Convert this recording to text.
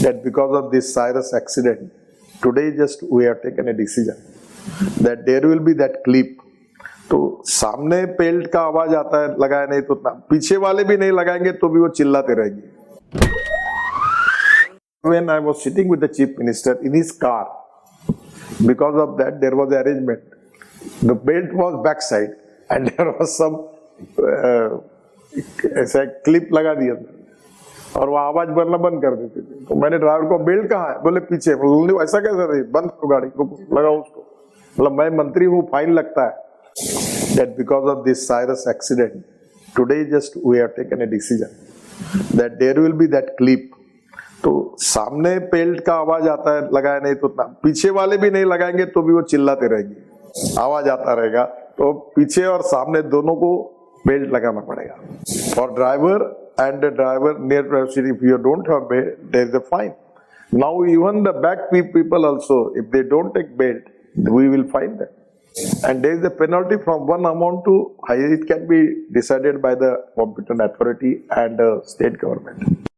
that because of this Cyrus accident, today just we have taken a decision that there will be that clip. तो सामने peeled का आवाज आता है, लगाया नहीं तो पीछे वाले भी नहीं लगाएंगे तो भी वो चिल्लाते रहेंगे. When I was sitting with the chief minister in his car, because of that there was arrangement. The belt was backside and there was some ऐसा क्लिप लगा दिया था और वो आवाज बनना बंद कर देते थे. तो मैंने ड्राइवर को, बेल्ट कहाँ है? बोले पीछे. ऐसा कैसे रही? बंद करो गाड़ी को, लगाओ उसको. मतलब मैं मंत्री हूँ, फाइन लगता है. That because of this Cyrus accident, today just we have taken a decision that there will be that clip. तो सामने पेल्ट का आवाज आता है, लगाया नहीं तो पीछे वाले भी नहीं लगाएंगे तो भी वो चिल्लाते रहेंगे. आवाज आता रहेगा तो पीछे और सामने दोनों को बेल्ट लगाना पड़ेगा. For driver and the driver near driver, if you don't have belt, there is a fine. Now even the back people also, if they don't take belt, we will fine them. And there is a penalty from one amount to higher. It can be decided by the competent authority and the state government.